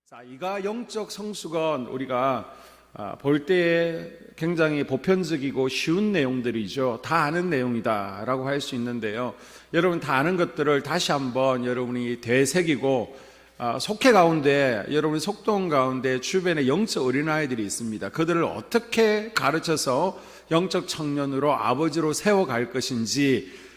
자, 이가 영적 성숙은 우리가 볼 때에 굉장히 보편적이고 쉬운 내용들이죠. 다 아는 내용이다라고 할 수 있는데요. 여러분 다 아는 것들을 다시 한번 여러분이 되새기고 속해 가운데 여러분 속동 가운데 주변에 영적 어린아이들이 있습니다. 그들을 어떻게 가르쳐서 영적 청년으로 아버지로 세워갈 것인지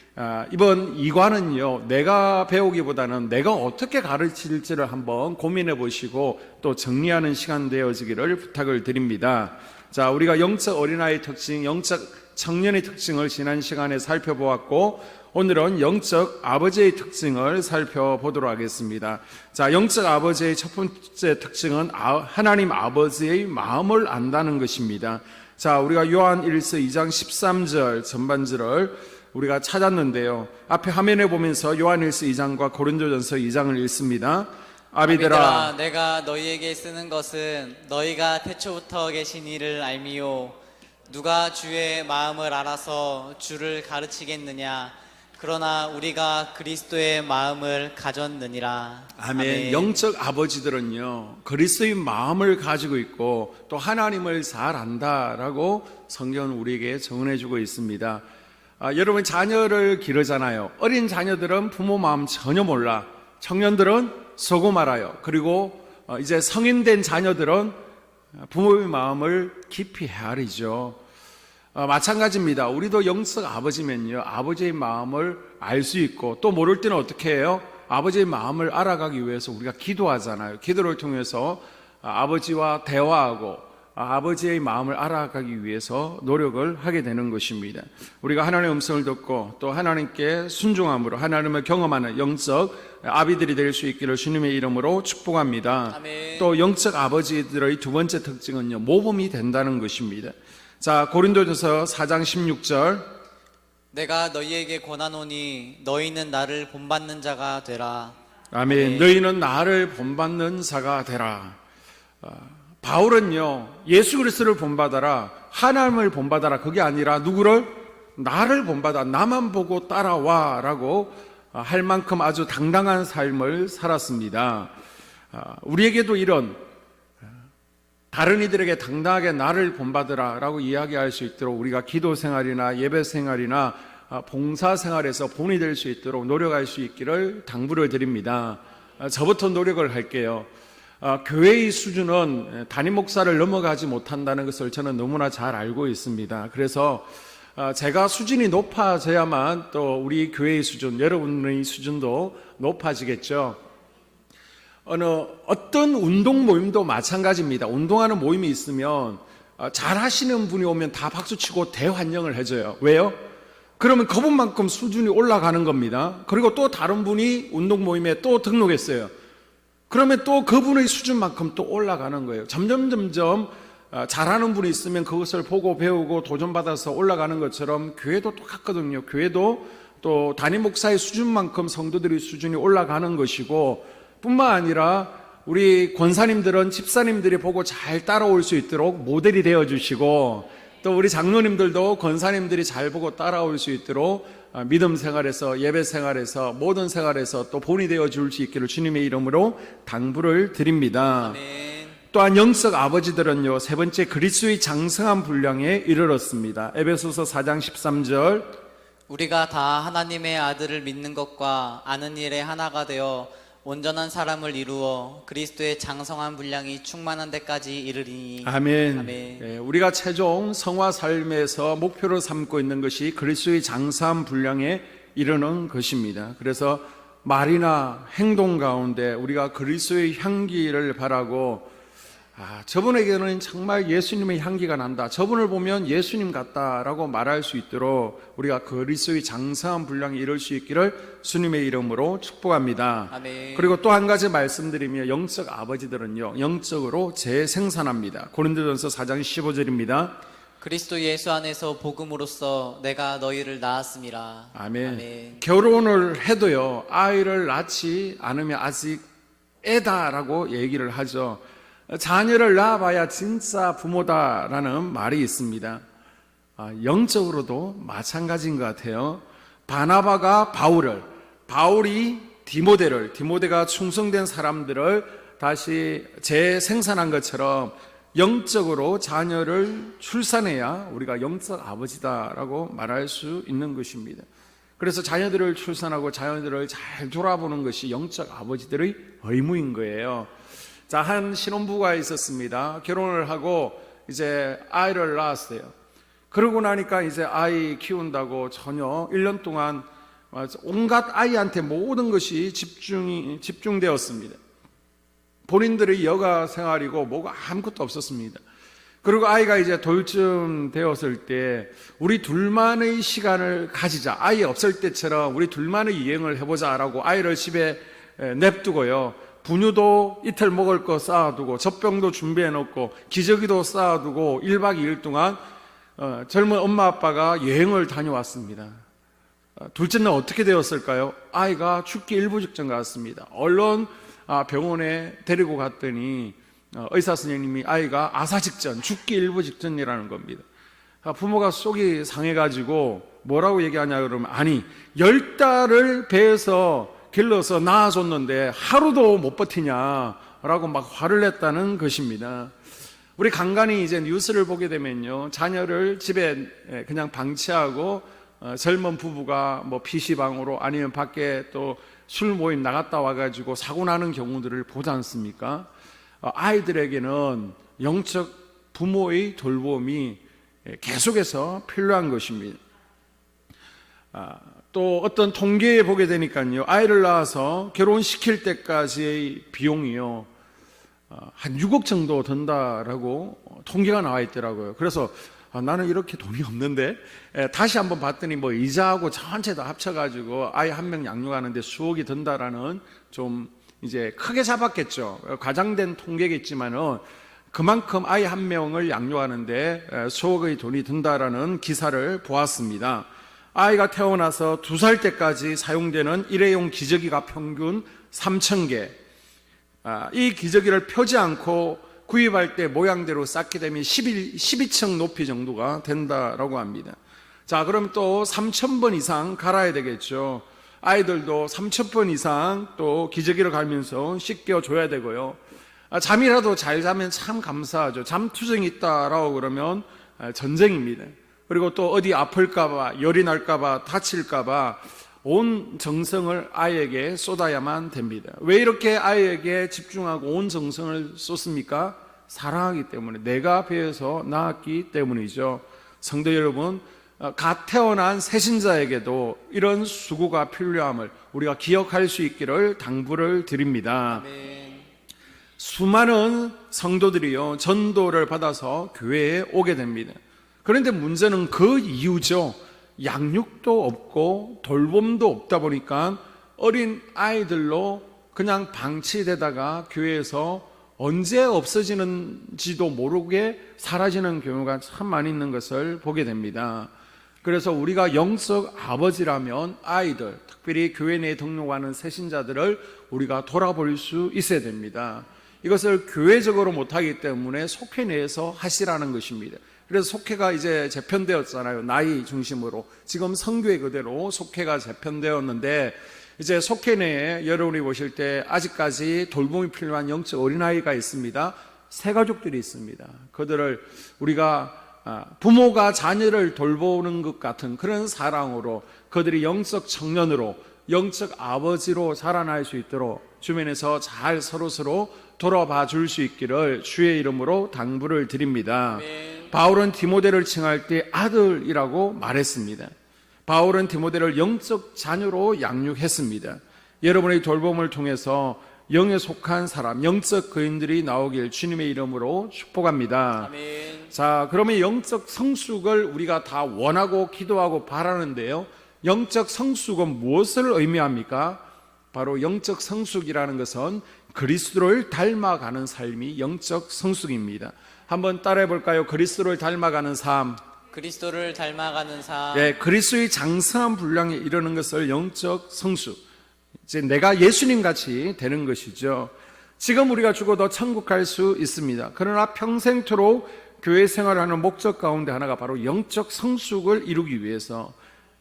이번 2과는요, 내가 배우기보다는 내가 어떻게 가르칠지를 한번 고민해 보시고 또 정리하는 시간 되어지기를 부탁을 드립니다. 자, 우리가 영적 어린아이의 특징, 영적 청년의 특징을 지난 시간에 살펴보았고, 오늘은 영적 아버지의 특징을 살펴보도록 하겠습니다. 자, 영적 아버지의 첫 번째 특징은 하나님 아버지의 마음을 안다는 것입니다. 자, 우리가 요한 1서 2장 13절 전반절을 우리가 찾았는데요. 앞에 화면에 보면서 요한일서 2장과 고린도전서 2장을 읽습니다. 아비들아, 내가 너희에게 쓰는 것은 너희가 태초부터 계신 이를 알미요. 누가 주의 마음을 알아서 주를 가르치겠느냐. 그러나 우리가 그리스도의 마음을 가졌느니라. 아멘. 영적 아버지들은요, 그리스도의 마음을 가지고 있고 또 하나님을 잘 안다라고 성경은 우리에게 정언해주고 있습니다. 여러분 자녀를 기르잖아요. 어린 자녀들은 부모 마음 전혀 몰라. 청년들은 서고 말아요. 그리고 이제 성인된 자녀들은 부모의 마음을 깊이 헤아리죠. 마찬가지입니다. 우리도 영적 아버지면요, 아버지의 마음을 알 수 있고 또 모를 때는 어떻게 해요? 아버지의 마음을 알아가기 위해서 우리가 기도하잖아요. 기도를 통해서 아버지와 대화하고 아버지의 마음을 알아가기 위해서 노력을 하게 되는 것입니다. 우리가 하나님의 음성을 듣고 또 하나님께 순종함으로 하나님을 경험하는 영적 아비들이 될 수 있기를 주님의 이름으로 축복합니다. 아멘. 또 영적 아버지들의 두 번째 특징은요, 모범이 된다는 것입니다. 자, 고린도전서 4장 16절, 내가 너희에게 권하노니 너희는 나를 본받는 자가 되라. 아멘. 너희는 나를 본받는 자가 되라. 바울은요, 예수 그리스도를 본받아라, 하나님을 본받아라, 그게 아니라 누구를? 나를 본받아, 나만 보고 따라와 라고 할 만큼 아주 당당한 삶을 살았습니다. 우리에게도 이런 다른 이들에게 당당하게 나를 본받으라 라고 이야기할 수 있도록 우리가 기도 생활이나 예배 생활이나 봉사 생활에서 본이 될 수 있도록 노력할 수 있기를 당부를 드립니다. 저부터 노력을 할게요. 교회의 수준은 담임 목사를 넘어가지 못한다는 것을 저는 너무나 잘 알고 있습니다. 그래서 제가 수준이 높아져야만 또 우리 교회의 수준, 여러분의 수준도 높아지겠죠. 어떤 운동 모임도 마찬가지입니다. 운동하는 모임이 있으면 잘 하시는 분이 오면 다 박수치고 대환영을 해줘요. 왜요? 그러면 그분만큼 수준이 올라가는 겁니다. 그리고 또 다른 분이 운동 모임에 또 등록했어요. 그러면 또 그분의 수준만큼 또 올라가는 거예요. 점점 잘하는 분이 있으면 그것을 보고 배우고 도전받아서 올라가는 것처럼 교회도 똑같거든요. 교회도 또 담임 목사의 수준만큼 성도들의 수준이 올라가는 것이고, 뿐만 아니라 우리 권사님들은 집사님들이 보고 잘 따라올 수 있도록 모델이 되어주시고, 또 우리 장로님들도 권사님들이 잘 보고 따라올 수 있도록 믿음 생활에서, 예배 생활에서, 모든 생활에서 또 본이 되어줄 수 있기를 주님의 이름으로 당부를 드립니다. 아멘. 또한 영적 아버지들은요, 세 번째 그리스도의 장성한 분량에 이르렀습니다. 에베소서 4장 13절, 우리가 다 하나님의 아들을 믿는 것과 아는 일에 하나가 되어 온전한 사람을 이루어 그리스도의 장성한 분량이 충만한 데까지 이르리니. 아멘. 아멘. 예, 우리가 최종 성화 삶에서 목표로 삼고 있는 것이 그리스도의 장성한 분량에 이르는 것입니다. 그래서 말이나 행동 가운데 우리가 그리스도의 향기를 바라고, 저분에게는 정말 예수님의 향기가 난다, 저분을 보면 예수님 같다라고 말할 수 있도록 우리가 그리스도의 장성한 분량에 이룰 수 있기를 주님의 이름으로 축복합니다. 아멘. 그리고 또 한 가지 말씀드리며, 영적 아버지들은요, 영적으로 재생산합니다. 고린도전서 4장 15절입니다. 그리스도 예수 안에서 복음으로써 내가 너희를 낳았음이라. 아멘. 아멘. 결혼을 해도요, 아이를 낳지 않으면 아직 애다라고 얘기를 하죠. 자녀를 낳아봐야 진짜 부모다라는 말이 있습니다. 영적으로도 마찬가지인 것 같아요. 바나바가 바울을, 바울이 디모데가 충성된 사람들을 다시 재생산한 것처럼 영적으로 자녀를 출산해야 우리가 영적 아버지다라고 말할 수 있는 것입니다. 그래서 자녀들을 출산하고 자녀들을 잘 돌아보는 것이 영적 아버지들의 의무인 거예요. 자, 한 신혼부부가 있었습니다. 결혼을 하고 이제 아이를 낳았어요. 그러고 나니까 이제 아이 키운다고 전혀 1년 동안 온갖 아이한테 모든 것이 집중되었습니다. 본인들의 여가 생활이고 뭐가 아무것도 없었습니다. 그리고 아이가 이제 돌쯤 되었을 때 우리 둘만의 시간을 가지자, 아이 없을 때처럼 우리 둘만의 여행을 해보자라고 아이를 집에 냅두고요, 분유도 이틀 먹을 거 쌓아두고 젖병도 준비해놓고 기저귀도 쌓아두고 1박 2일 동안 젊은 엄마 아빠가 여행을 다녀왔습니다. 둘째 날 어떻게 되었을까요? 아이가 죽기 일부 직전 갔습니다. 얼른 병원에 데리고 갔더니 의사 선생님이 아이가 아사 직전, 죽기 일부 직전이라는 겁니다. 부모가 속이 상해가지고 뭐라고 얘기하냐 그러면, 아니 10달을 배에서 길러서 낳아줬는데 하루도 못 버티냐라고 막 화를 냈다는 것입니다. 우리 간간히 이제 뉴스를 보게 되면요, 자녀를 집에 그냥 방치하고 젊은 부부가 뭐 PC방으로 아니면 밖에 또 술 모임 나갔다 와가지고 사고 나는 경우들을 보지 않습니까? 아이들에게는 영적 부모의 돌봄이 계속해서 필요한 것입니다. 또 어떤 통계에 보게 되니까요, 아이를 낳아서 결혼시킬 때까지의 비용이요, 한 6억 정도 든다라고 통계가 나와 있더라고요. 그래서 나는 이렇게 돈이 없는데, 다시 한번 봤더니 뭐 이자하고 전체 다 합쳐가지고 아이 한 명 양육하는데 수억이 든다라는, 좀 이제 크게 잡았겠죠. 과장된 통계겠지만은 그만큼 아이 한 명을 양육하는데 수억의 돈이 든다라는 기사를 보았습니다. 아이가 태어나서 2살 때까지 사용되는 일회용 기저귀가 평균 3,000개. 이 기저귀를 펴지 않고 구입할 때 모양대로 쌓게 되면 12층 높이 정도가 된다라고 합니다. 자, 그럼 또 3,000번 이상 갈아야 되겠죠. 아이들도 3,000번 이상 또 기저귀를 갈면서 씻겨줘야 되고요. 잠이라도 잘 자면 참 감사하죠. 잠투정이 있다라고 그러면 전쟁입니다. 그리고 또 어디 아플까봐, 열이 날까봐, 다칠까봐 온 정성을 아이에게 쏟아야만 됩니다. 왜 이렇게 아이에게 집중하고 온 정성을 쏟습니까? 사랑하기 때문에, 내가 배에서 낳았기 때문이죠. 성도 여러분, 갓 태어난 새신자에게도 이런 수고가 필요함을 우리가 기억할 수 있기를 당부를 드립니다. 아멘. 수많은 성도들이요, 전도를 받아서 교회에 오게 됩니다. 그런데 문제는 그 이유죠. 양육도 없고 돌봄도 없다 보니까 어린 아이들로 그냥 방치되다가 교회에서 언제 없어지는지도 모르게 사라지는 경우가 참 많이 있는 것을 보게 됩니다. 그래서 우리가 영적 아버지라면 아이들, 특별히 교회 내에 등록하는 새신자들을 우리가 돌아볼 수 있어야 됩니다. 이것을 교회적으로 못하기 때문에 속회 내에서 하시라는 것입니다. 그래서 속회가 이제 재편되었잖아요. 나이 중심으로. 지금 성교회 그대로 속회가 재편되었는데, 이제 속회 내에 여러분이 보실 때 아직까지 돌봄이 필요한 영적 어린아이가 있습니다. 새가족들이 있습니다. 그들을 우리가 부모가 자녀를 돌보는 것 같은 그런 사랑으로 그들이 영적 청년으로, 영적 아버지로 자라날 수 있도록 주변에서 잘 서로서로 돌아봐 줄 수 있기를 주의 이름으로 당부를 드립니다. 아멘. 바울은 디모데를 칭할 때 아들이라고 말했습니다. 바울은 디모데를 영적 자녀로 양육했습니다. 여러분의 돌봄을 통해서 영에 속한 사람, 영적 거인들이 나오길 주님의 이름으로 축복합니다. 아멘. 자, 그러면 영적 성숙을 우리가 다 원하고 기도하고 바라는데요, 영적 성숙은 무엇을 의미합니까? 바로 영적 성숙이라는 것은 그리스도를 닮아가는 삶이 영적 성숙입니다. 한번 따라해 볼까요? 그리스도를 닮아가는 삶. 그리스도를 닮아가는 삶. 네, 그리스도의 장성한 분량에 이르는 것을 영적 성숙. 이제 내가 예수님 같이 되는 것이죠. 지금 우리가 죽어도 천국 갈 수 있습니다. 그러나 평생토록 교회 생활을 하는 목적 가운데 하나가 바로 영적 성숙을 이루기 위해서,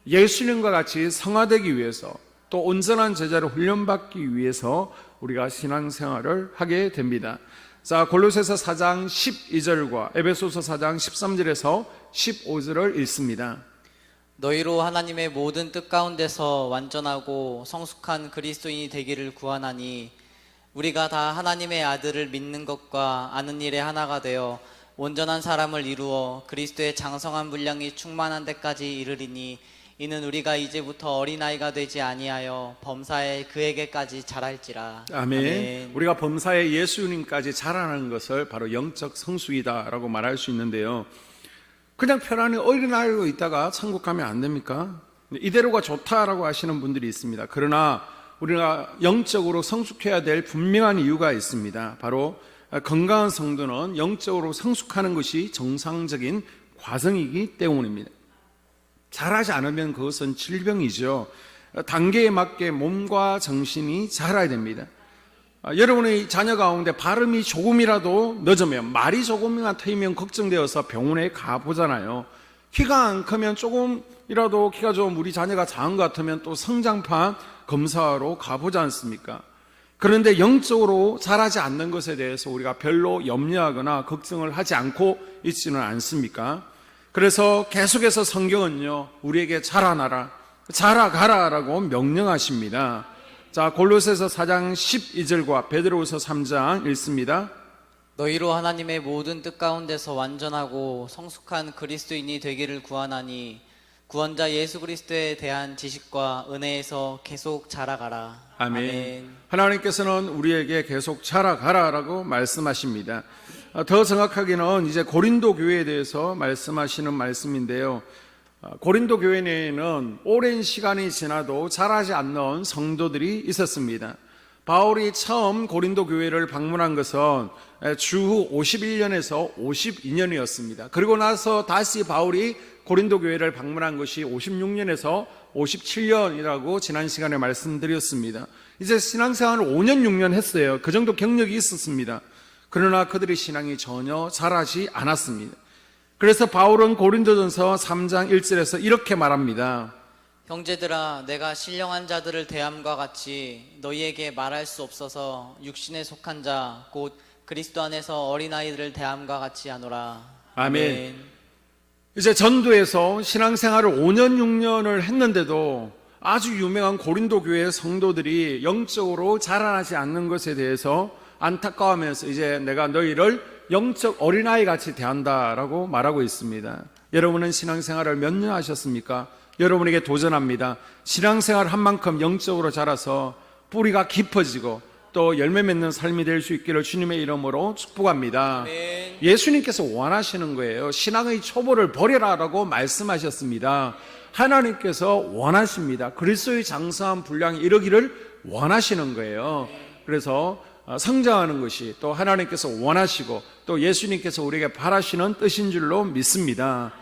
예수님과 같이 성화되기 위해서, 또 온전한 제자로 훈련받기 위해서 우리가 신앙생활을 하게 됩니다. 자, 골로새서 4장 12절과 에베소서 4장 13절에서 15절을 읽습니다. 너희로 하나님의 모든 뜻 가운데서 완전하고 성숙한 그리스도인이 되기를 구하나니 우리가 다 하나님의 아들을 믿는 것과 아는 일에 하나가 되어 온전한 사람을 이루어 그리스도의 장성한 분량이 충만한 데까지 이르리니 이는 우리가 이제부터 어린아이가 되지 아니하여 범사에 그에게까지 자랄지라. 아멘. 우리가 범사에 예수님까지 자라는 것을 바로 영적 성숙이다라고 말할 수 있는데요. 그냥 편안히 어린아이로 있다가 천국 가면 안 됩니까? 이대로가 좋다라고 하시는 분들이 있습니다. 그러나 우리가 영적으로 성숙해야 될 분명한 이유가 있습니다. 바로 건강한 성도는 영적으로 성숙하는 것이 정상적인 과정이기 때문입니다. 자라지 않으면 그것은 질병이죠. 단계에 맞게 몸과 정신이 자라야 됩니다. 여러분의 자녀 가운데 발음이 조금이라도 늦으면, 말이 조금이나 트이면 걱정되어서 병원에 가보잖아요. 키가 안 크면 조금이라도 키가 좀 우리 자녀가 작은 것 같으면 또 성장판 검사로 가보지 않습니까? 그런데 영적으로 자라지 않는 것에 대해서 우리가 별로 염려하거나 걱정을 하지 않고 있지는 않습니까? 그래서 계속해서 성경은요, 우리에게 자라나라, 자라가라라고 명령하십니다. 자, 골로새서 4장 12절과 베드로후서 3장 읽습니다. 너희로 하나님의 모든 뜻 가운데서 완전하고 성숙한 그리스도인이 되기를 구하나니 구원자 예수 그리스도에 대한 지식과 은혜에서 계속 자라가라. 아멘. 하나님께서는 우리에게 계속 자라가라라고 말씀하십니다. 더 정확하게는 이제 고린도 교회에 대해서 말씀하시는 말씀인데요. 고린도 교회 내에는 오랜 시간이 지나도 자라지 않는 성도들이 있었습니다. 바울이 처음 고린도 교회를 방문한 것은 주후 51년에서 52년이었습니다. 그리고 나서 다시 바울이 고린도 교회를 방문한 것이 56년에서 57년이라고 지난 시간에 말씀드렸습니다. 이제 신앙생활을 5년 6년 했어요. 그 정도 경력이 있었습니다. 그러나 그들의 신앙이 전혀 자라지 않았습니다. 그래서 바울은 고린도전서 3장 1절에서 이렇게 말합니다. 형제들아, 내가 신령한 자들을 대함과 같이 너희에게 말할 수 없어서 육신에 속한 자 곧 그리스도 안에서 어린아이들을 대함과 같이 하노라. 아멘. 이제 전도에서 신앙생활을 5년 6년을 했는데도 아주 유명한 고린도 교회의 성도들이 영적으로 자라나지 않는 것에 대해서 안타까워하면서 이제 내가 너희를 영적 어린아이 같이 대한다라고 말하고 있습니다. 여러분은 신앙생활을 몇 년 하셨습니까? 여러분에게 도전합니다. 신앙생활 한 만큼 영적으로 자라서 뿌리가 깊어지고 또 열매 맺는 삶이 될 수 있기를 주님의 이름으로 축복합니다. 아멘. 예수님께서 원하시는 거예요. 신앙의 초보를 버려라라고 말씀하셨습니다. 하나님께서 원하십니다. 그리스도의 장성한 분량이 이르기를 원하시는 거예요. 그래서 성장하는 것이 또 하나님께서 원하시고 또 예수님께서 우리에게 바라시는 뜻인 줄로 믿습니다.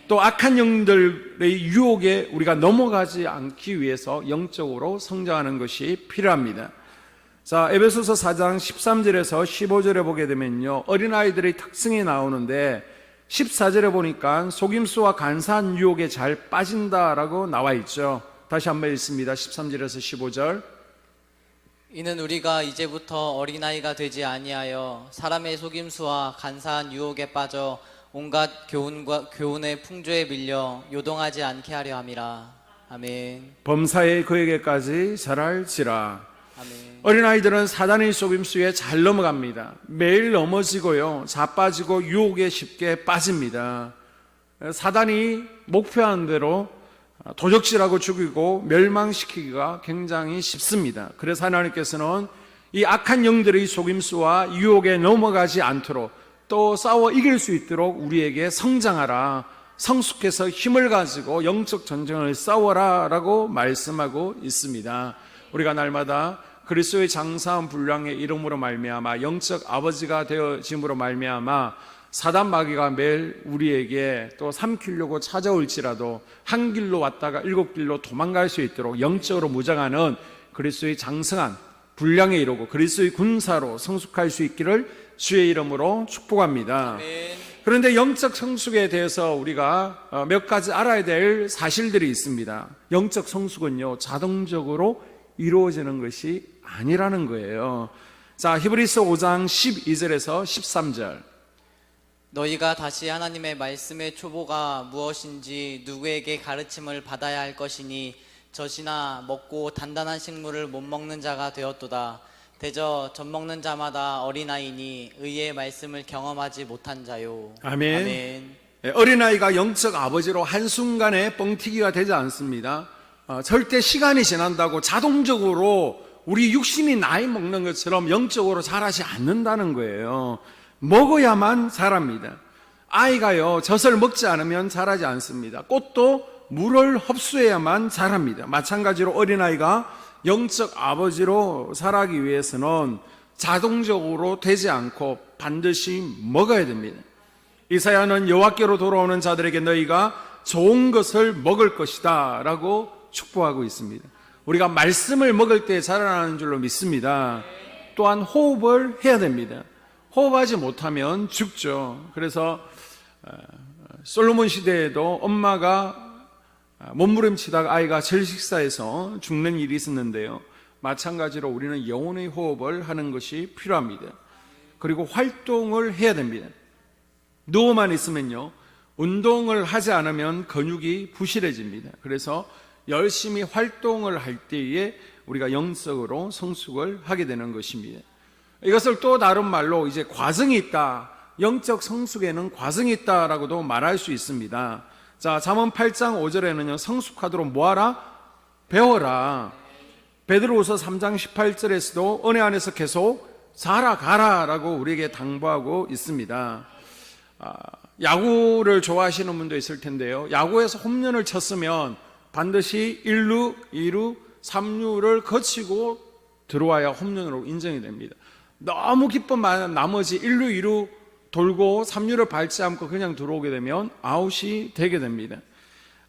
또 악한 영들의 유혹에 우리가 넘어가지 않기 위해서 영적으로 성장하는 것이 필요합니다. 자, 에베소서 4장 13절에서 15절에 보게 되면요, 어린아이들의 특성이 나오는데 14절에 보니까 속임수와 간사한 유혹에 잘 빠진다라고 나와 있죠. 다시 한번 읽습니다. 13절에서 15절. 이는 우리가 이제부터 어린아이가 되지 아니하여 사람의 속임수와 간사한 유혹에 빠져 온갖 교훈의 풍조에 밀려 요동하지 않게 하려 함이라. 아멘. 범사에 그에게까지 자랄지라. 아멘. 어린아이들은 사단의 속임수에 잘 넘어갑니다. 매일 넘어지고요, 자빠지고 유혹에 쉽게 빠집니다. 사단이 목표한 대로 도적질하고 죽이고 멸망시키기가 굉장히 쉽습니다. 그래서 하나님께서는 이 악한 영들의 속임수와 유혹에 넘어가지 않도록 또 싸워 이길 수 있도록 우리에게 성장하라, 성숙해서 힘을 가지고 영적 전쟁을 싸워라 라고 말씀하고 있습니다. 우리가 날마다 그리스도의 장사한 분량의 이름으로 말미암아 영적 아버지가 되어짐으로 말미암아 사단 마귀가 매일 우리에게 또 삼키려고 찾아올지라도 한 길로 왔다가 7길로 도망갈 수 있도록 영적으로 무장하는 그리스도의 장성한 분량에 이르고 그리스도의 군사로 성숙할 수 있기를 주의 이름으로 축복합니다. 아멘. 그런데 영적 성숙에 대해서 우리가 몇 가지 알아야 될 사실들이 있습니다. 영적 성숙은요, 자동적으로 이루어지는 것이 아니라는 거예요. 자, 히브리서 5장 12절에서 13절. 너희가 다시 하나님의 말씀의 초보가 무엇인지 누구에게 가르침을 받아야 할 것이니 젖이나 먹고 단단한 식물을 못 먹는 자가 되었도다. 대저 젖 먹는 자마다 어린아이니 의의 말씀을 경험하지 못한 자요. 아멘. 아멘. 어린아이가 영적 아버지로 한순간에 뻥튀기가 되지 않습니다. 절대 시간이 지난다고 자동적으로 우리 육신이 나이 먹는 것처럼 영적으로 자라지 않는다는 거예요. 먹어야만 자랍니다. 아이가요, 젖을 먹지 않으면 자라지 않습니다. 꽃도 물을 흡수해야만 자랍니다. 마찬가지로 어린아이가 영적 아버지로 자라기 위해서는 자동적으로 되지 않고 반드시 먹어야 됩니다. 이사야는 여호와께로 돌아오는 자들에게 너희가 좋은 것을 먹을 것이다 라고 축복하고 있습니다. 우리가 말씀을 먹을 때 자라나는 줄로 믿습니다. 또한 호흡을 해야 됩니다. 호흡하지 못하면 죽죠. 그래서 솔로몬 시대에도 엄마가 몸부림치다가 아이가 질식사해서 죽는 일이 있었는데요. 마찬가지로 우리는 영혼의 호흡을 하는 것이 필요합니다. 그리고 활동을 해야 됩니다. 누워만 있으면요, 운동을 하지 않으면 근육이 부실해집니다. 그래서 열심히 활동을 할 때에 우리가 영적으로 성숙을 하게 되는 것입니다. 이것을 또 다른 말로 이제 과정이 있다, 영적 성숙에는 과정이 있다라고도 말할 수 있습니다. 자, 잠언 8장 5절에는요 성숙하도록 뭐하라? 배워라. 베드로후서 3장 18절에서도 은혜 안에서 계속 자라가라 라고 우리에게 당부하고 있습니다. 야구를 좋아하시는 분도 있을 텐데요, 야구에서 홈런을 쳤으면 반드시 1루, 2루, 3루를 거치고 들어와야 홈런으로 인정이 됩니다. 너무 기쁜 나머지 1루, 2루 돌고 3루를 밟지 않고 그냥 들어오게 되면 아웃이 되게 됩니다.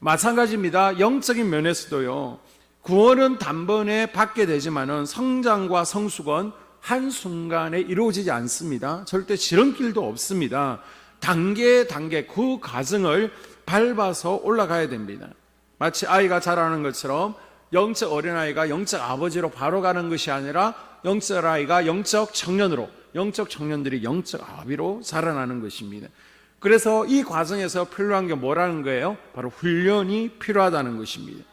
마찬가지입니다. 영적인 면에서도요, 구원은 단번에 받게 되지만은 성장과 성숙은 한순간에 이루어지지 않습니다. 절대 지름길도 없습니다. 단계 그 과정을 밟아서 올라가야 됩니다. 마치 아이가 자라는 것처럼 영적 어린아이가 영적 아버지로 바로 가는 것이 아니라 영적 아이가 영적 청년으로, 영적 청년들이 영적 아비로 자라나는 것입니다. 그래서 이 과정에서 필요한 게 뭐라는 거예요? 바로 훈련이 필요하다는 것입니다.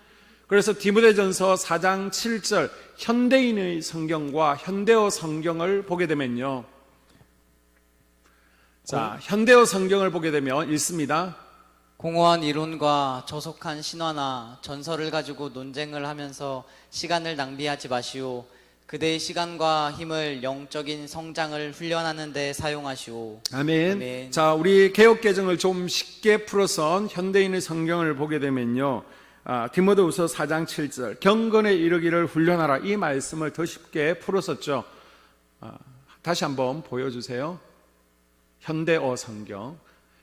그래서 디모데전서 4장 7절 현대인의 성경과 현대어 성경을 보게 되면요, 자, 현대어 성경을 보게 되면 읽습니다. 공허한 이론과 저속한 신화나 전설을 가지고 논쟁을 하면서 시간을 낭비하지 마시오. 그대의 시간과 힘을 영적인 성장을 훈련하는 데 사용하시오. 아멘. 아멘. 자, 우리 개역개정을 좀 쉽게 풀어서 현대인의 성경을 보게 되면요, 디모데후서 4장 7절 경건에 이르기를 훈련하라, 이 말씀을 더 쉽게 풀었었죠. 다시 한번 보여주세요. 현대어 성경,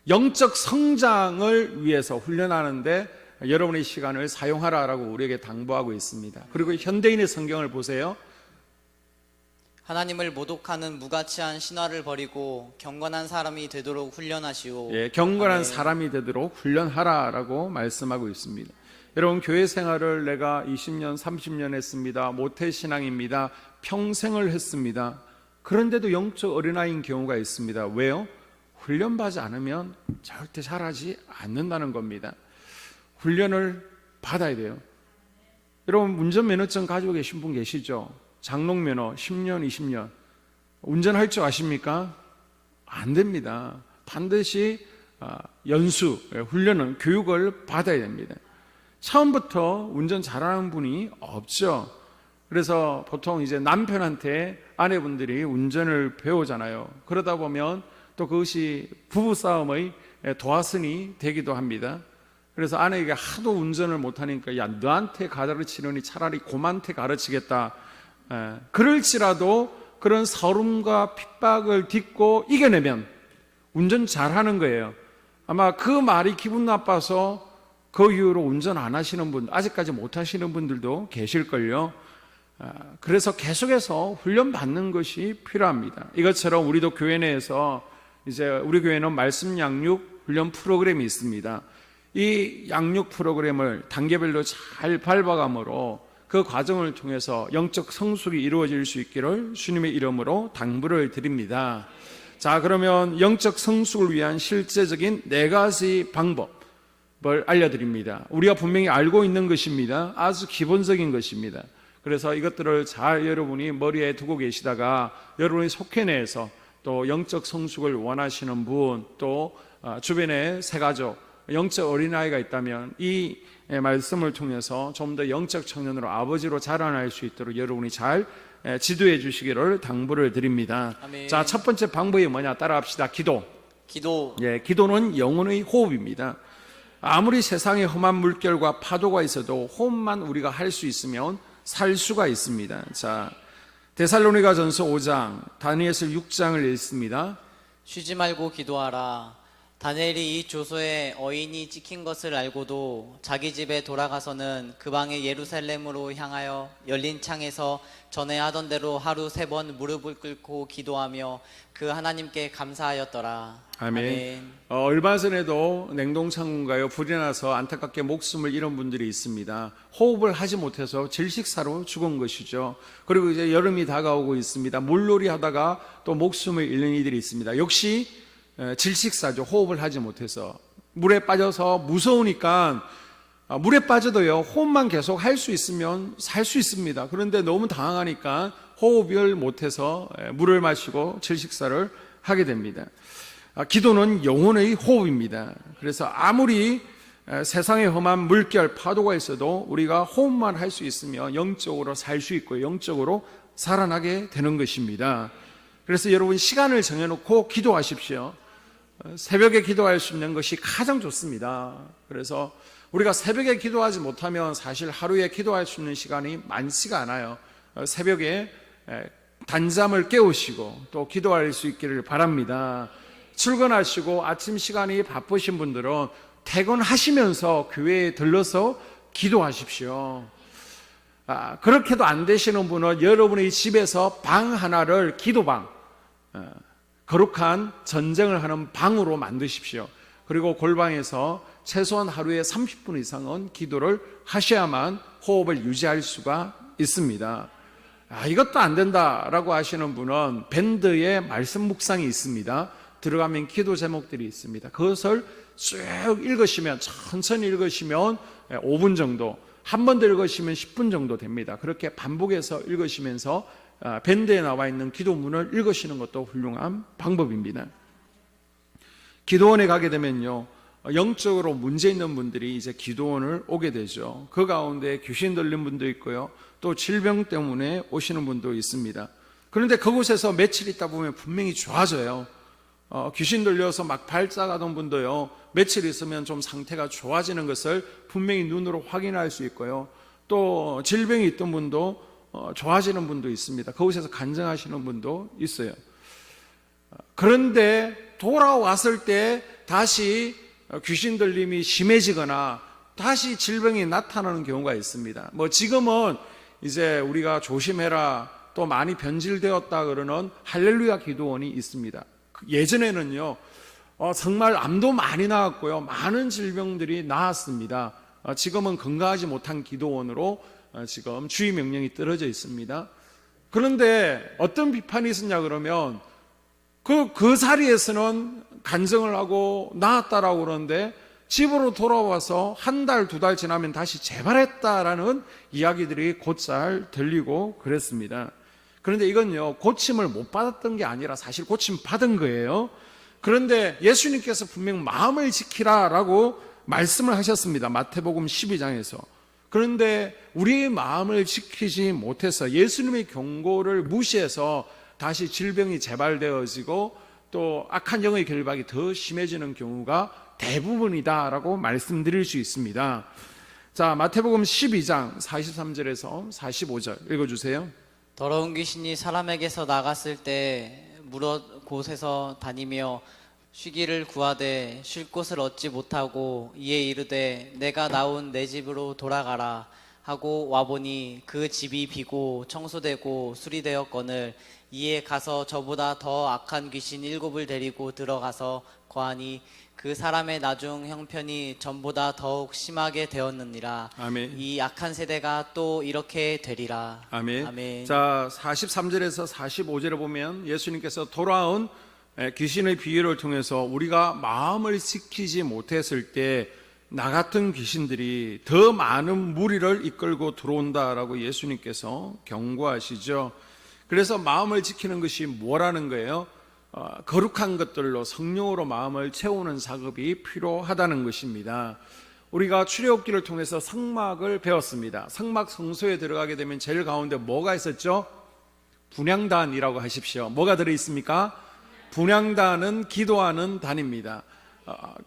영적 성장을 위해서 훈련하는데 여러분의 시간을 사용하라라고 우리에게 당부하고 있습니다. 그리고 현대인의 성경을 보세요. 하나님을 모독하는 무가치한 신화를 버리고 경건한 사람이 되도록 훈련하시오. 예, 경건한 아멘. 사람이 되도록 훈련하라라고 말씀하고 있습니다. 여러분, 교회 생활을 내가 20년, 30년 했습니다. 모태신앙입니다. 평생을 했습니다. 그런데도 영적 어린아이인 경우가 있습니다. 왜요? 훈련받지 않으면 절대 자라지 않는다는 겁니다. 훈련을 받아야 돼요. 여러분, 운전면허증 가지고 계신 분 계시죠? 장롱면허 10년, 20년 운전할 줄 아십니까? 안 됩니다. 반드시 연수, 훈련은 교육을 받아야 됩니다. 처음부터 운전 잘하는 분이 없죠. 그래서 보통 이제 남편한테 아내분들이 운전을 배우잖아요. 그러다 보면 또 그것이 부부싸움의 도화선이 되기도 합니다. 그래서 아내에게 하도 운전을 못하니까 야, 너한테 가르치느니 차라리 곰한테 가르치겠다. 그럴지라도 그런 서름과 핍박을 딛고 이겨내면 운전 잘하는 거예요. 아마 그 말이 기분 나빠서 그 이후로 운전 안 하시는 분, 아직까지 못 하시는 분들도 계실걸요. 그래서 계속해서 훈련받는 것이 필요합니다. 이것처럼 우리도 교회 내에서 이제 우리 교회는 말씀 양육 훈련 프로그램이 있습니다. 이 양육 프로그램을 단계별로 잘 밟아감으로 그 과정을 통해서 영적 성숙이 이루어질 수 있기를 주님의 이름으로 당부를 드립니다. 자, 그러면 영적 성숙을 위한 실제적인 4가지 방법을 알려드립니다. 우리가 분명히 알고 있는 것입니다. 아주 기본적인 것입니다. 그래서 이것들을 잘 여러분이 머리에 두고 계시다가 여러분이 속해 내에서 또 영적 성숙을 원하시는 분, 또 주변에 새가족, 영적 어린아이가 있다면 이 말씀을 통해서 좀 더 영적 청년으로 아버지로 자라날 수 있도록 여러분이 잘 지도해 주시기를 당부를 드립니다. 아멘. 자, 첫 번째 방법이 뭐냐? 따라합시다. 기도. 기도. 예, 기도는 영혼의 호흡입니다. 아무리 세상에 험한 물결과 파도가 있어도 호흡만 우리가 할 수 있으면 살 수가 있습니다. 자, 데살로니가전서 5장, 다니엘서 6장을 읽습니다. 쉬지 말고 기도하라. 다니엘이 이 조서에 어인이 찍힌 것을 알고도 자기 집에 돌아가서는 그 방에 예루살렘으로 향하여 열린 창에서 전에 하던 대로 하루 3번 무릎을 꿇고 기도하며 그 하나님께 감사하였더라. 아멘. 얼마 전에도 냉동창고인가요? 불이 나서 안타깝게 목숨을 잃은 분들이 있습니다. 호흡을 하지 못해서 질식사로 죽은 것이죠. 그리고 이제 여름이 다가오고 있습니다. 물놀이 하다가 또 목숨을 잃는 이들이 있습니다. 역시 질식사죠. 호흡을 하지 못해서 물에 빠져서 무서우니까 물에 빠져도요 호흡만 계속 할 수 있으면 살 수 있습니다. 그런데 너무 당황하니까 호흡을 못해서 물을 마시고 질식사를 하게 됩니다. 기도는 영혼의 호흡입니다. 그래서 아무리 세상에 험한 물결, 파도가 있어도 우리가 호흡만 할 수 있으면 영적으로 살 수 있고 영적으로 살아나게 되는 것입니다. 그래서 여러분 시간을 정해놓고 기도하십시오. 새벽에 기도할 수 있는 것이 가장 좋습니다. 그래서 우리가 새벽에 기도하지 못하면 사실 하루에 기도할 수 있는 시간이 많지가 않아요. 새벽에 단잠을 깨우시고 또 기도할 수 있기를 바랍니다. 출근하시고 아침 시간이 바쁘신 분들은 퇴근하시면서 교회에 들러서 기도하십시오. 그렇게도 안 되시는 분은 여러분의 집에서 방 하나를 기도방, 거룩한 전쟁을 하는 방으로 만드십시오. 그리고 골방에서 최소한 하루에 30분 이상은 기도를 하셔야만 호흡을 유지할 수가 있습니다. 이것도 안 된다라고 하시는 분은 밴드에 말씀 묵상이 있습니다. 들어가면 기도 제목들이 있습니다. 그것을 쭉 읽으시면, 천천히 읽으시면 5분 정도, 한 번 더 읽으시면 10분 정도 됩니다. 그렇게 반복해서 읽으시면서 밴드에 나와 있는 기도문을 읽으시는 것도 훌륭한 방법입니다. 기도원에 가게 되면요, 영적으로 문제 있는 분들이 이제 기도원을 오게 되죠. 그 가운데 귀신 들린 분도 있고요, 또 질병 때문에 오시는 분도 있습니다. 그런데 그곳에서 며칠 있다 보면 분명히 좋아져요. 귀신 들려서 막 발작하던 분도요, 며칠 있으면 좀 상태가 좋아지는 것을 분명히 눈으로 확인할 수 있고요, 또 질병이 있던 분도 좋아지는 분도 있습니다. 그곳에서 간증하시는 분도 있어요. 그런데 돌아왔을 때 다시 귀신 들림이 심해지거나 다시 질병이 나타나는 경우가 있습니다. 지금은 이제 우리가 조심해라, 또 많이 변질되었다 그러는 할렐루야 기도원이 있습니다. 예전에는요, 정말 암도 많이 나왔고요, 많은 질병들이 나았습니다. 지금은 건강하지 못한 기도원으로 지금 주의 명령이 떨어져 있습니다. 그런데 어떤 비판이 있었냐 그러면 그 자리에서는 간증을 하고 나았다라고 그러는데 집으로 돌아와서 한 달, 2달 지나면 다시 재발했다라는 이야기들이 곧잘 들리고 그랬습니다. 그런데 이건요, 고침을 못 받았던 게 아니라 사실 고침 받은 거예요. 그런데 예수님께서 분명 마음을 지키라라고 말씀을 하셨습니다. 마태복음 12장에서. 그런데 우리의 마음을 지키지 못해서 예수님의 경고를 무시해서 다시 질병이 재발되어지고 또 악한 영의 결박이 더 심해지는 경우가 대부분이다라고 말씀드릴 수 있습니다. 자, 마태복음 12장 43절에서 45절 읽어주세요. 더러운 귀신이 사람에게서 나갔을 때 무릇 곳에서 다니며 쉬기를 구하되 쉴 곳을 얻지 못하고 이에 이르되 내가 나온 내 집으로 돌아가라 하고 와보니 그 집이 비고 청소되고 수리되었거늘 이에 가서 저보다 더 악한 귀신 7을 데리고 들어가서 거하니 그 사람의 나중 형편이 전보다 더욱 심하게 되었느니라. 아멘. 이 악한 세대가 또 이렇게 되리라. 아멘. 아멘. 자, 43절에서 45절에 보면 예수님께서 돌아온 귀신의 비유를 통해서 우리가 마음을 지키지 못했을 때 나 같은 귀신들이 더 많은 무리를 이끌고 들어온다라고 예수님께서 경고하시죠. 그래서 마음을 지키는 것이 뭐라는 거예요? 거룩한 것들로 성령으로 마음을 채우는 작업이 필요하다는 것입니다. 우리가 출애굽기를 통해서 성막을 배웠습니다. 성막 성소에 들어가게 되면 제일 가운데 뭐가 있었죠? 분향단이라고 하십시오. 뭐가 들어있습니까? 분향단은 기도하는 단입니다.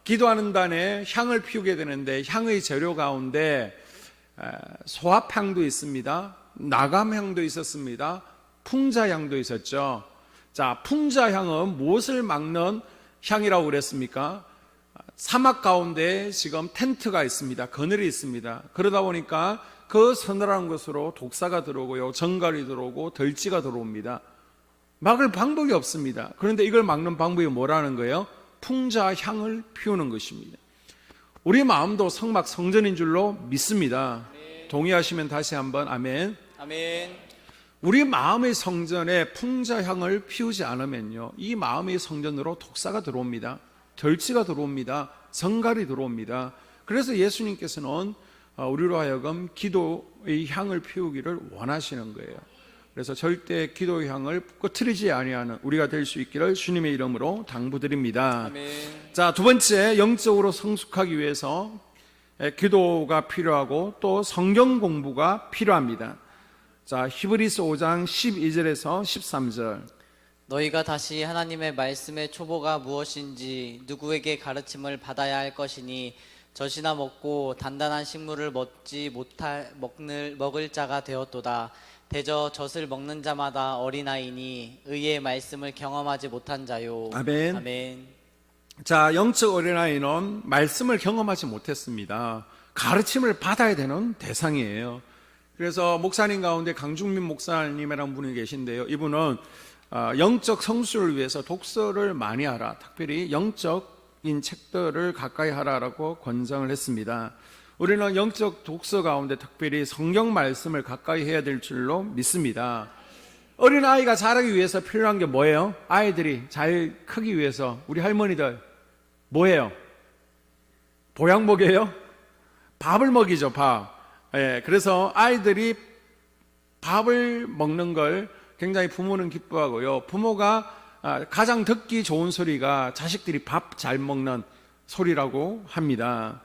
기도하는 단에 향을 피우게 되는데 향의 재료 가운데 소합향도 있습니다. 나감향도 있었습니다. 풍자향도 있었죠. 자, 풍자향은 무엇을 막는 향이라고 그랬습니까? 사막 가운데 지금 텐트가 있습니다. 그늘이 있습니다. 그러다 보니까 그 서늘한 곳으로 독사가 들어오고요, 정갈이 들어오고 들쥐가 들어옵니다. 막을 방법이 없습니다. 그런데 이걸 막는 방법이 뭐라는 거예요? 풍자향을 피우는 것입니다. 우리 마음도 성막 성전인 줄로 믿습니다. 동의하시면 다시 한번 아멘. 아멘. 우리 마음의 성전에 풍자향을 피우지 않으면요, 이 마음의 성전으로 독사가 들어옵니다. 들쥐가 들어옵니다. 정갈이 들어옵니다. 그래서 예수님께서는 우리로 하여금 기도의 향을 피우기를 원하시는 거예요. 그래서 절대 기도의 향을 꺼트리지 아니하는 우리가 될 수 있기를 주님의 이름으로 당부드립니다. 아멘. 자, 두 번째, 영적으로 성숙하기 위해서 기도가 필요하고 또 성경 공부가 필요합니다. 자, 히브리서 5장 12절에서 13절. 너희가 다시 하나님의 말씀의 초보가 무엇인지 누구에게 가르침을 받아야 할 것이니 젖이나 먹고 단단한 식물을 먹을 자가 되었도다. 대저 젖을 먹는 자마다 어린아이니 의의 말씀을 경험하지 못한 자요. 아멘. 아멘. 자, 영적 어린아이는 말씀을 경험하지 못했습니다. 가르침을 받아야 되는 대상이에요. 그래서 목사님 가운데 강중민 목사님이라는 분이 계신데요. 이분은 영적 성수를 위해서 독서를 많이 하라, 특별히 영적인 책들을 가까이 하라라고 권장을 했습니다. 우리는 영적 독서 가운데 특별히 성경 말씀을 가까이 해야 될 줄로 믿습니다. 어린아이가 자라기 위해서 필요한 게 뭐예요? 아이들이 잘 크기 위해서 우리 할머니들 뭐예요? 보약 먹여요? 밥을 먹이죠, 밥. 예, 그래서 아이들이 밥을 먹는 걸 굉장히 부모는 기뻐하고요. 부모가 가장 듣기 좋은 소리가 자식들이 밥 잘 먹는 소리라고 합니다.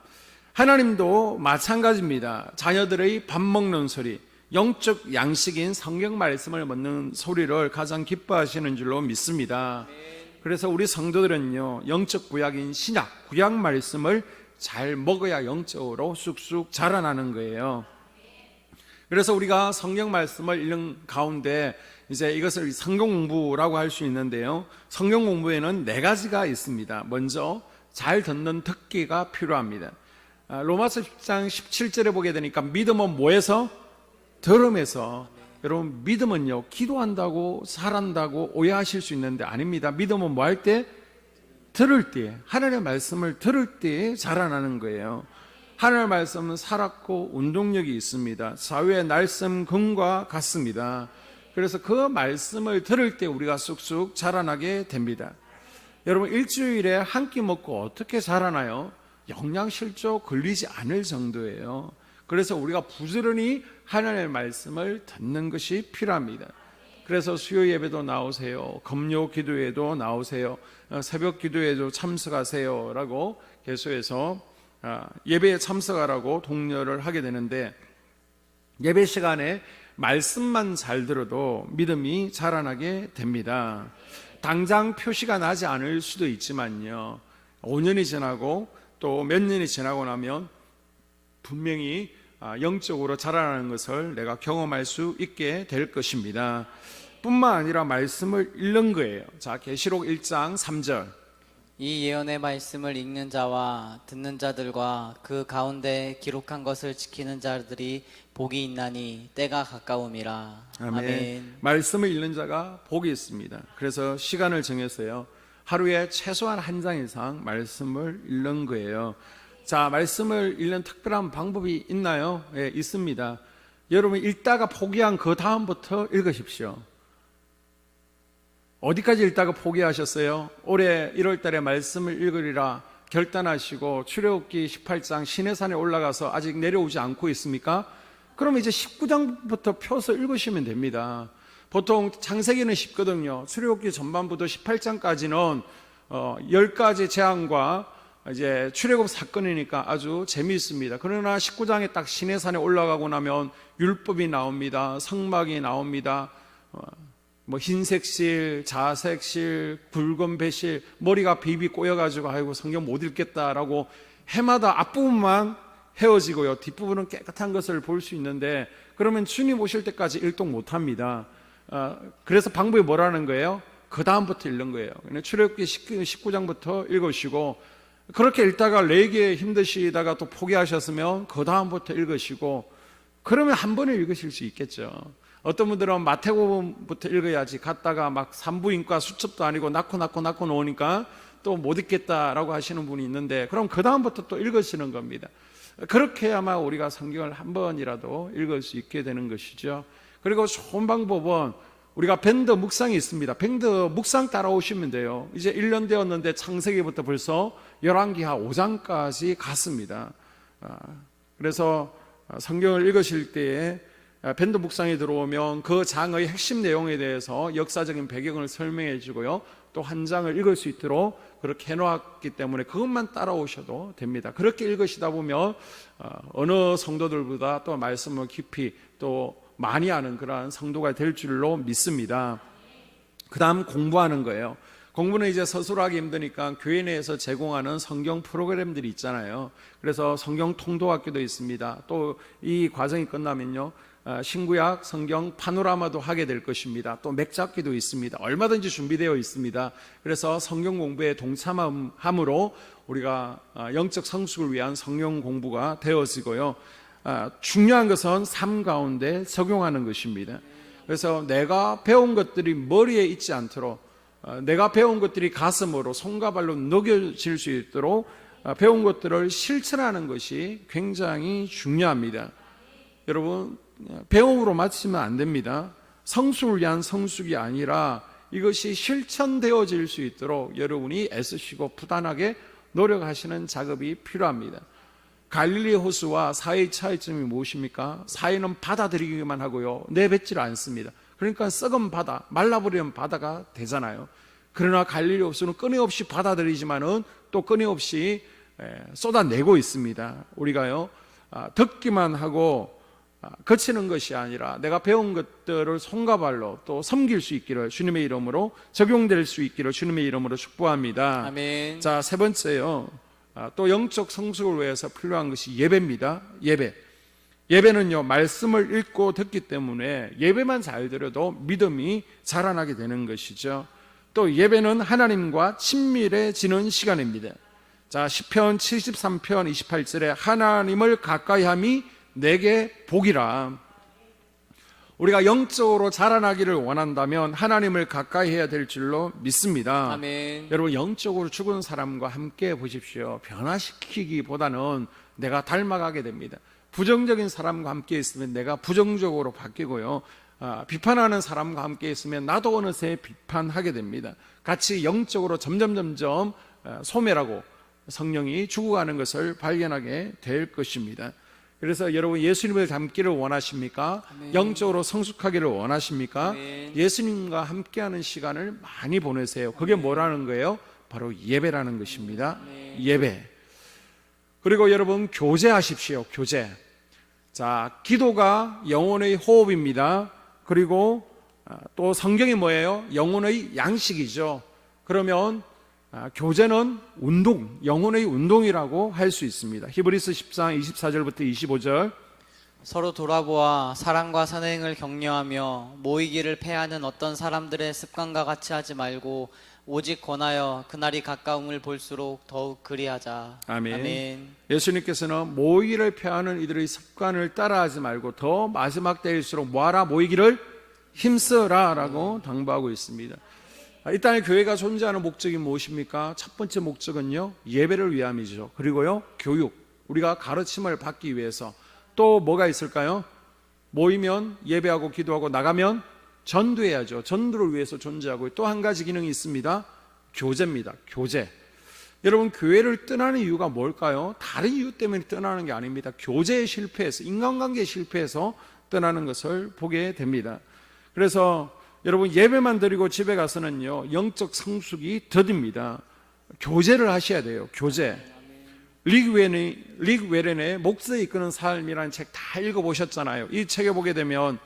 하나님도 마찬가지입니다. 자녀들의 밥 먹는 소리, 영적 양식인 성경 말씀을 먹는 소리를 가장 기뻐하시는 줄로 믿습니다. 그래서 우리 성도들은요, 영적 구약인 신약, 구약 말씀을 잘 먹어야 영적으로 쑥쑥 자라나는 거예요. 그래서 우리가 성경 말씀을 읽는 가운데 이제 이것을 성경 공부라고 할 수 있는데요. 성경 공부에는 4가지가 있습니다. 먼저 잘 듣는 듣기가 필요합니다. 로마서 10장 17절에 보게 되니까 믿음은 뭐에서? 들음에서. 여러분, 믿음은요, 기도한다고 잘한다고 오해하실 수 있는데 아닙니다. 믿음은 뭐 할 때? 들을 때, 하나님의 말씀을 들을 때 자라나는 거예요. 하나님의 말씀은 살았고 운동력이 있습니다. 사회의 날쌘 금과 같습니다. 그래서 그 말씀을 들을 때 우리가 쑥쑥 자라나게 됩니다. 여러분, 일주일에 한 끼 먹고 어떻게 자라나요? 영양실조 걸리지 않을 정도예요. 그래서 우리가 부지런히 하나님의 말씀을 듣는 것이 필요합니다. 그래서 수요 예배도 나오세요. 금요 기도에도 나오세요. 새벽 기도에도 참석하세요 라고 계속해서 예배에 참석하라고 독려를 하게 되는데, 예배 시간에 말씀만 잘 들어도 믿음이 자라나게 됩니다. 당장 표시가 나지 않을 수도 있지만요, 5년이 지나고 또 몇 년이 지나고 나면 분명히 영적으로 자라나는 것을 내가 경험할 수 있게 될 것입니다. 뿐만 아니라 말씀을 읽는 거예요. 자, 계시록 1장 3절. 이 예언의 말씀을 읽는 자와 듣는 자들과 그 가운데 기록한 것을 지키는 자들이 복이 있나니 때가 가까움이라. 아멘. 말씀을 읽는 자가 복이 있습니다. 그래서 시간을 정해서요, 하루에 최소한 한 장 이상 말씀을 읽는 거예요. 자, 말씀을 읽는 특별한 방법이 있나요? 예, 있습니다. 여러분 읽다가 포기한 그 다음부터 읽으십시오. 어디까지 읽다가 포기하셨어요? 올해 1월 달에 말씀을 읽으리라 결단하시고 출애굽기 18장 시내산에 올라가서 아직 내려오지 않고 있습니까? 그럼 이제 19장부터 펴서 읽으시면 됩니다. 보통 창세기는 쉽거든요. 출애굽기 전반부터 18장까지는 10가지 재앙과 이제 출애굽 사건이니까 아주 재미있습니다. 그러나 19장에 딱 시내산에 올라가고 나면 율법이 나옵니다. 성막이 나옵니다. 뭐 흰색실, 자색실, 굵은 배실, 머리가 비비 꼬여가지고 아이고 성경 못 읽겠다라고 해마다 앞부분만 헤어지고요, 뒷부분은 깨끗한 것을 볼 수 있는데, 그러면 주님 오실 때까지 일동 못합니다. 그래서 방법이 뭐라는 거예요? 그 다음부터 읽는 거예요. 출애굽기 19장부터 읽으시고, 그렇게 읽다가 레기에 힘드시다가 또 포기하셨으면 그 다음부터 읽으시고, 그러면 한 번에 읽으실 수 있겠죠. 어떤 분들은 마태복음부터 읽어야지 갔다가 막 산부인과 수첩도 아니고 낳고 놓으니까 또 못 읽겠다라고 하시는 분이 있는데, 그럼 그 다음부터 또 읽으시는 겁니다. 그렇게 아마 우리가 성경을 한 번이라도 읽을 수 있게 되는 것이죠. 그리고 좋은 방법은 우리가 밴드 묵상이 있습니다. 밴드 묵상 따라오시면 돼요. 이제 1년 되었는데 창세기부터 벌써 열왕기하 5장까지 갔습니다. 그래서 성경을 읽으실 때에 밴드 묵상이 들어오면 그 장의 핵심 내용에 대해서 역사적인 배경을 설명해 주고요, 또 한 장을 읽을 수 있도록 그렇게 해놓았기 때문에 그것만 따라오셔도 됩니다. 그렇게 읽으시다 보면 어느 성도들보다 또 말씀을 깊이 또 많이 아는 그러한 성도가 될 줄로 믿습니다. 그 다음 공부하는 거예요. 공부는 이제 서술하기 힘드니까 교회 내에서 제공하는 성경 프로그램들이 있잖아요. 그래서 성경 통독학교도 있습니다. 또 이 과정이 끝나면요, 신구약 성경 파노라마도 하게 될 것입니다. 또 맥잡기도 있습니다. 얼마든지 준비되어 있습니다. 그래서 성경 공부에 동참함으로 우리가 영적 성숙을 위한 성경 공부가 되어지고요, 중요한 것은 삶 가운데 적용하는 것입니다. 그래서 내가 배운 것들이 머리에 있지 않도록, 내가 배운 것들이 가슴으로 손과 발로 녹여질 수 있도록 배운 것들을 실천하는 것이 굉장히 중요합니다. 여러분, 배움으로 마치면 안 됩니다. 성숙을 위한 성숙이 아니라 이것이 실천되어질 수 있도록 여러분이 애쓰시고 부단하게 노력하시는 작업이 필요합니다. 갈릴리 호수와 사이의 차이점이 무엇입니까? 사이는 받아들이기만 하고요, 내뱉지를 않습니다. 그러니까 썩은 바다, 말라버리는 바다가 되잖아요. 그러나 갈릴리 호수는 끊임없이 받아들이지만은 또 끊임없이 쏟아내고 있습니다. 우리가요, 듣기만 하고 거치는 것이 아니라 내가 배운 것들을 손과 발로 또 섬길 수 있기를 주님의 이름으로, 적용될 수 있기를 주님의 이름으로 축복합니다. 아멘. 자, 세 번째요, 또 영적 성숙을 위해서 필요한 것이 예배입니다. 예배는요, 말씀을 읽고 듣기 때문에 예배만 잘 드려도 믿음이 자라나게 되는 것이죠. 또 예배는 하나님과 친밀해지는 시간입니다. 자, 시편 73편 28절에 하나님을 가까이함이 내게 복이라. 우리가 영적으로 자라나기를 원한다면 하나님을 가까이 해야 될 줄로 믿습니다. 아멘. 여러분, 영적으로 죽은 사람과 함께 보십시오. 변화시키기보다는 내가 닮아가게 됩니다. 부정적인 사람과 함께 있으면 내가 부정적으로 바뀌고요, 비판하는 사람과 함께 있으면 나도 어느새 비판하게 됩니다. 같이 영적으로 점점 소멸하고 성령이 죽어가는 것을 발견하게 될 것입니다. 그래서 여러분, 예수님을 닮기를 원하십니까? 아멘. 영적으로 성숙하기를 원하십니까? 아멘. 예수님과 함께하는 시간을 많이 보내세요. 그게 뭐라는 거예요? 바로 예배라는 것입니다. 예배. 그리고 여러분, 교제하십시오. 교제. 자, 기도가 영혼의 호흡입니다. 그리고 또 성경이 뭐예요? 영혼의 양식이죠. 그러면 교제는 운동, 영혼의 운동이라고 할 수 있습니다. 히브리서 10장 24절부터 25절. 서로 돌아보아 사랑과 선행을 격려하며 모이기를 패하는 어떤 사람들의 습관과 같이 하지 말고 오직 권하여 그날이 가까움을 볼수록 더욱 그리하자. 아멘. 아멘. 예수님께서는 모이기를 펴하는 이들의 습관을 따라하지 말고 더 마지막 때일수록 뭐하라? 모이기를 힘쓰라 라고 당부하고 있습니다. 이 땅에 교회가 존재하는 목적이 무엇입니까? 첫 번째 목적은요, 예배를 위함이죠. 그리고요, 교육, 우리가 가르침을 받기 위해서. 또 뭐가 있을까요? 모이면 예배하고 기도하고 나가면 전도해야죠. 전도를 위해서 존재하고, 또 한 가지 기능이 있습니다. 교제입니다. 교제. 여러분, 교회를 떠나는 이유가 뭘까요? 다른 이유 때문에 떠나는 게 아닙니다. 교제에 실패해서, 인간관계에 실패해서 떠나는 것을 보게 됩니다. 그래서 여러분, 예배만 드리고 집에 가서는요, 영적 성숙이 더딥니다. 교제를 하셔야 돼요. 교제. 릭 웨렌의 목숨을 이끄는 삶이라는 책 다 읽어보셨잖아요. 이 책에 보게 되면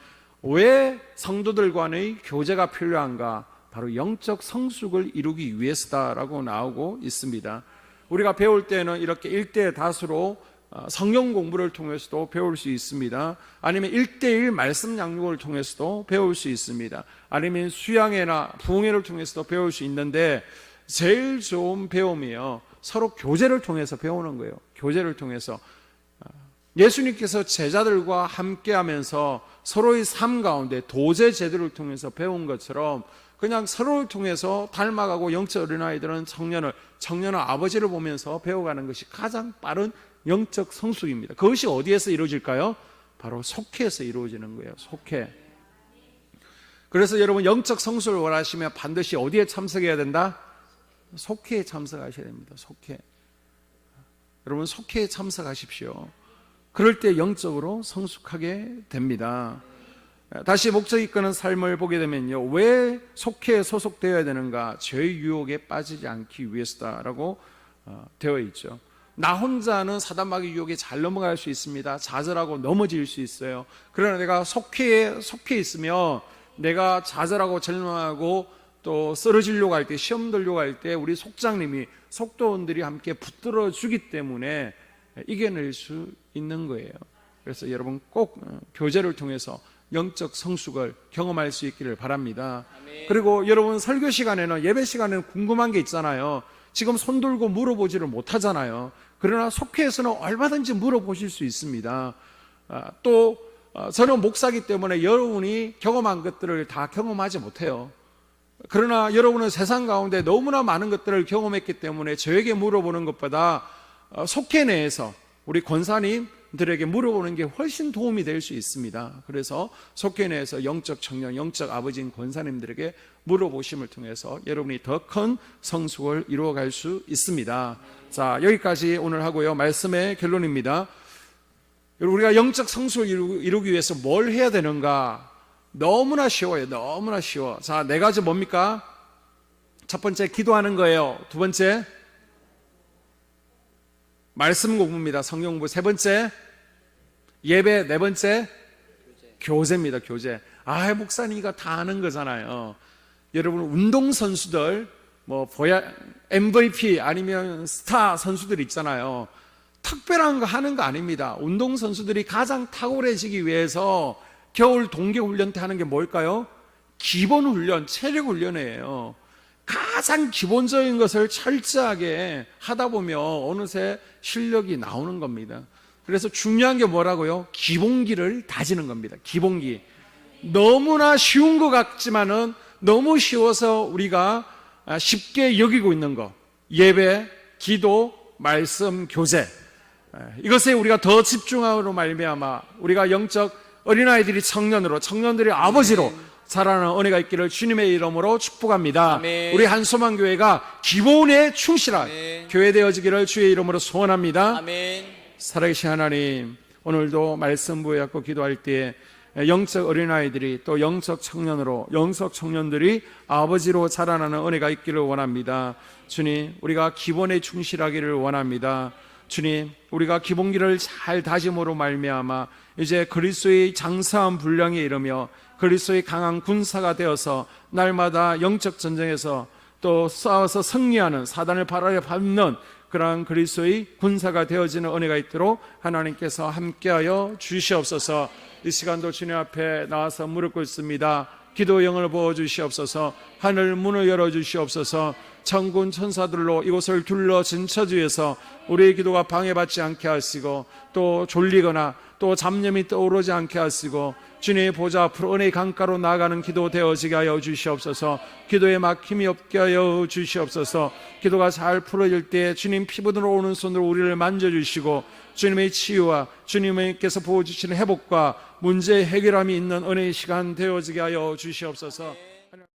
왜 성도들 간의 교제가 필요한가? 바로 영적 성숙을 이루기 위해서다라고 나오고 있습니다. 우리가 배울 때는 이렇게 1대 다수로 성경 공부를 통해서도 배울 수 있습니다. 아니면 1대1 말씀 양육을 통해서도 배울 수 있습니다. 아니면 수양회나 부흥회를 통해서도 배울 수 있는데, 제일 좋은 배움이요, 서로 교제를 통해서 배우는 거예요. 교제를 통해서. 예수님께서 제자들과 함께 하면서 서로의 삶 가운데 도제 제도를 통해서 배운 것처럼, 그냥 서로를 통해서 닮아가고, 영적 어린아이들은 청년은 아버지를 보면서 배워가는 것이 가장 빠른 영적 성숙입니다. 그것이 어디에서 이루어질까요? 바로 속회에서 이루어지는 거예요. 속회. 그래서 여러분, 영적 성숙을 원하시면 반드시 어디에 참석해야 된다? 속회에 참석하셔야 됩니다. 속회. 여러분, 속회에 참석하십시오. 그럴 때 영적으로 성숙하게 됩니다. 다시 목적 이끄는 삶을 보게 되면요, 왜 속회에 소속되어야 되는가? 죄의 유혹에 빠지지 않기 위해서다라고 되어 있죠. 나 혼자는 사단마귀 유혹에 잘 넘어갈 수 있습니다. 좌절하고 넘어질 수 있어요. 그러나 내가 속해 있으면 내가 좌절하고 절망하고 또 쓰러지려고 할 때, 시험 들려고 할 때 우리 속장님이, 속도원들이 함께 붙들어 주기 때문에 이겨낼 수 있는 거예요. 그래서 여러분, 꼭 교제를 통해서 영적 성숙을 경험할 수 있기를 바랍니다. 아멘. 그리고 여러분, 설교 시간에는, 예배 시간에는 궁금한 게 있잖아요. 지금 손 들고 물어보지를 못하잖아요. 그러나 속회에서는 얼마든지 물어보실 수 있습니다. 또 저는 목사기 때문에 여러분이 경험한 것들을 다 경험하지 못해요. 그러나 여러분은 세상 가운데 너무나 많은 것들을 경험했기 때문에 저에게 물어보는 것보다 속회 내에서 우리 권사님들에게 물어보는 게 훨씬 도움이 될 수 있습니다. 그래서 속회 내에서 영적 청년, 영적 아버지인 권사님들에게 물어보심을 통해서 여러분이 더 큰 성숙을 이루어갈 수 있습니다. 자, 여기까지 오늘 하고요, 말씀의 결론입니다. 우리가 영적 성숙을 이루기 위해서 뭘 해야 되는가? 너무나 쉬워요. 너무나 쉬워. 자, 네 가지 뭡니까? 첫 번째, 기도하는 거예요. 두 번째, 말씀 공부입니다. 성경 공부. 세 번째, 예배. 네 번째, 교제입니다. 교제. 목사님 이거 다 아는 거잖아요. 여러분, 운동선수들, MVP 아니면 스타 선수들 있잖아요. 특별한 거 하는 거 아닙니다. 운동선수들이 가장 탁월해지기 위해서 겨울 동계훈련 때 하는 게 뭘까요? 기본훈련, 체력훈련이에요. 가장 기본적인 것을 철저하게 하다 보면 어느새 실력이 나오는 겁니다. 그래서 중요한 게 뭐라고요? 기본기를 다지는 겁니다. 기본기. 너무나 쉬운 것 같지만은 너무 쉬워서 우리가 쉽게 여기고 있는 것. 예배, 기도, 말씀, 교제. 이것에 우리가 더 집중함으로 말미암아 우리가 영적 어린아이들이 청년으로, 청년들이 아버지로 자라는 은혜가 있기를 주님의 이름으로 축복합니다. 아멘. 우리 한소망교회가 기본에 충실한 아멘. 교회 되어지기를 주의 이름으로 소원합니다. 아멘. 살아계신 하나님, 오늘도 말씀 부여잡고 기도할 때에 영적 어린아이들이 또 영적 청년으로, 영적 청년들이 아버지로 자라나는 은혜가 있기를 원합니다. 주님, 우리가 기본에 충실하기를 원합니다. 주님, 우리가 기본기를 잘 다짐으로 말미암아 이제 그리스도의 장사한 분량에 이르며 그리스도의 강한 군사가 되어서 날마다 영적 전쟁에서 또 싸워서 승리하는, 사단을 발아래 밟는 그러한 그리스도의 군사가 되어지는 은혜가 있도록 하나님께서 함께하여 주시옵소서. 이 시간도 주님 앞에 나와서 무릎 꿇습니다. 기도 영을 부어 주시옵소서. 하늘 문을 열어 주시옵소서. 천군 천사들로 이곳을 둘러 진처주에서 우리의 기도가 방해받지 않게 하시고, 또 졸리거나 또 잡념이 떠오르지 않게 하시고, 주님의 보좌 앞으로 은혜의 강가로 나아가는 기도 되어지게 하여 주시옵소서. 기도에 막힘이 없게 하여 주시옵소서. 기도가 잘 풀어질 때 주님 피부들어 오는 손으로 우리를 만져주시고, 주님의 치유와 주님께서 부어주시는 회복과 문제 해결함이 있는 은혜의 시간 되어지게 하여 주시옵소서.